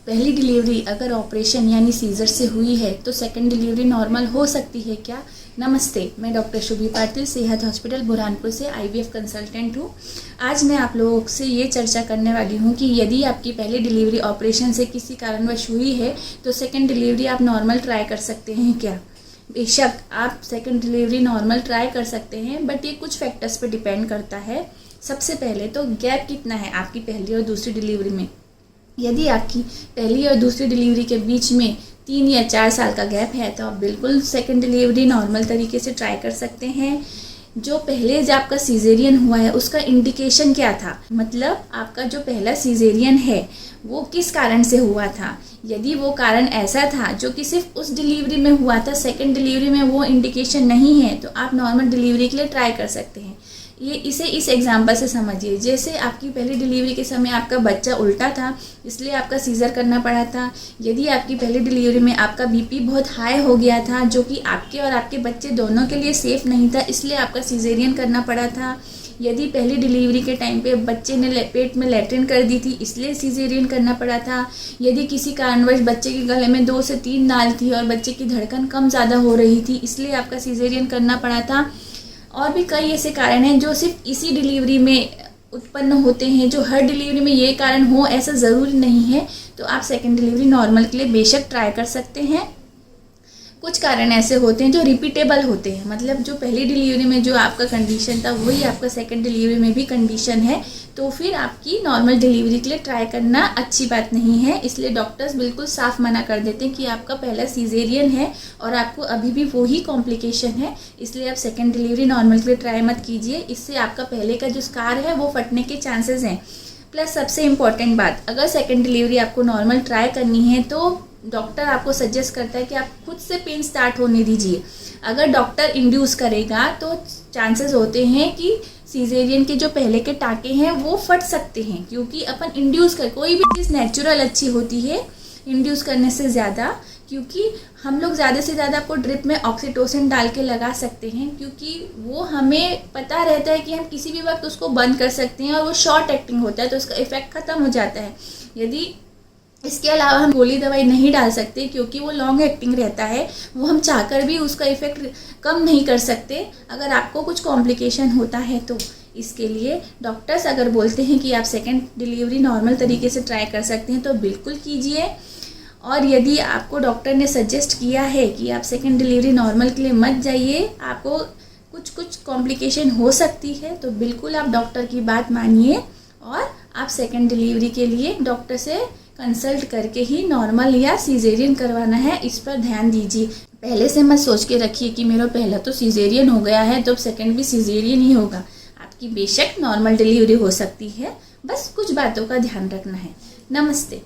पहली डिलीवरी अगर ऑपरेशन यानी सीजर से हुई है तो सेकंड डिलीवरी नॉर्मल हो सकती है क्या? नमस्ते, मैं डॉक्टर शुभी पाटिल, सेहत हॉस्पिटल बुरहानपुर से IVF कंसल्टेंट हूँ। आज मैं आप लोगों से ये चर्चा करने वाली हूँ कि यदि आपकी पहली डिलीवरी ऑपरेशन से किसी कारणवश हुई है तो सेकंड डिलीवरी आप नॉर्मल ट्राई कर सकते हैं क्या? बेशक आप सेकंड डिलीवरी नॉर्मल ट्राई कर सकते हैं, बट ये कुछ फैक्टर्स पे डिपेंड करता है। सबसे पहले तो गैप कितना है आपकी पहली और दूसरी डिलीवरी में। यदि आपकी पहली और दूसरी डिलीवरी के बीच में 3 या 4 साल का गैप है तो आप बिल्कुल सेकंड डिलीवरी नॉर्मल तरीके से ट्राई कर सकते हैं। जो पहले जब आपका सीजेरियन हुआ है उसका इंडिकेशन क्या था, मतलब आपका जो पहला सीजेरियन है वो किस कारण से हुआ था। यदि वो कारण ऐसा था जो कि सिर्फ उस डिलीवरी में हुआ था, सेकंड डिलीवरी में वो इंडिकेशन नहीं है, तो आप नॉर्मल डिलीवरी के लिए ट्राई कर सकते हैं। इसे इस एग्जांपल से समझिए, जैसे आपकी पहली डिलीवरी के समय आपका बच्चा उल्टा था इसलिए आपका सीज़र करना पड़ा था। यदि आपकी पहली डिलीवरी में आपका BP बहुत हाई हो गया था जो कि आपके और आपके बच्चे दोनों के लिए सेफ़ नहीं था, इसलिए आपका सीजेरियन करना पड़ा था। यदि पहली डिलीवरी के टाइम पे बच्चे ने पेट में लैट्रिन कर दी थी इसलिए सीजेरियन करना पड़ा था। यदि किसी कारणवश बच्चे के गले में 2 से 3 नाल थी और बच्चे की धड़कन कम ज़्यादा हो रही थी इसलिए आपका सीजेरियन करना पड़ा था। और भी कई ऐसे कारण हैं जो सिर्फ इसी डिलीवरी में उत्पन्न होते हैं, जो हर डिलीवरी में ये कारण हो ऐसा ज़रूरी नहीं है। तो आप सेकंड डिलीवरी नॉर्मल के लिए बेशक ट्राई कर सकते हैं। कुछ कारण ऐसे होते हैं जो रिपीटेबल होते हैं, मतलब जो पहली डिलीवरी में जो आपका कंडीशन था वही आपका सेकंड डिलीवरी में भी कंडीशन है, तो फिर आपकी नॉर्मल डिलीवरी के लिए ट्राई करना अच्छी बात नहीं है। इसलिए डॉक्टर्स बिल्कुल साफ मना कर देते हैं कि आपका पहला सीजेरियन है और आपको अभी भी वही कॉम्प्लिकेशन है, इसलिए आप सेकंड डिलीवरी नॉर्मल के लिए ट्राई मत कीजिए। इससे आपका पहले का जो स्कार है वो फटने के चांसेस हैं। प्लस सबसे इम्पॉर्टेंट बात, अगर सेकंड डिलीवरी आपको नॉर्मल ट्राई करनी है तो डॉक्टर आपको सजेस्ट करता है कि आप खुद से पेन स्टार्ट होने दीजिए। अगर डॉक्टर इंड्यूस करेगा तो चांसेस होते हैं कि सीजेरियन के जो पहले के टाँके हैं वो फट सकते हैं, क्योंकि अपन इंड्यूस कर कोई भी चीज़ नेचुरल अच्छी होती है इंड्यूस करने से ज़्यादा, क्योंकि हम लोग ज़्यादा से ज़्यादा आपको ड्रिप में ऑक्सीटोसिन डाल के लगा सकते हैं, क्योंकि वो हमें पता रहता है कि हम किसी भी वक्त उसको बंद कर सकते हैं और वो शॉर्ट एक्टिंग होता है तो उसका इफेक्ट ख़त्म हो जाता है। यदि इसके अलावा हम गोली दवाई नहीं डाल सकते क्योंकि वो लॉन्ग एक्टिंग रहता है, वो हम चाहकर भी उसका इफ़ेक्ट कम नहीं कर सकते अगर आपको कुछ कॉम्प्लिकेशन होता है तो। इसके लिए डॉक्टर्स अगर बोलते हैं कि आप सेकंड डिलीवरी नॉर्मल तरीके से ट्राई कर सकते हैं तो बिल्कुल कीजिए। और यदि आपको डॉक्टर ने सजेस्ट किया है कि आप सेकंड डिलीवरी नॉर्मल के लिए मत जाइए, आपको कुछ कॉम्प्लिकेशन हो सकती है, तो बिल्कुल आप डॉक्टर की बात मानिए और आप सेकंड डिलीवरी के लिए डॉक्टर से कंसल्ट करके ही नॉर्मल या सीजेरियन करवाना है, इस पर ध्यान दीजिए। पहले से मत सोच के रखिए कि मेरा पहला तो सीजेरियन हो गया है तो सेकंड भी सीजेरियन ही होगा। आपकी बेशक नॉर्मल डिलीवरी हो सकती है, बस कुछ बातों का ध्यान रखना है। नमस्ते।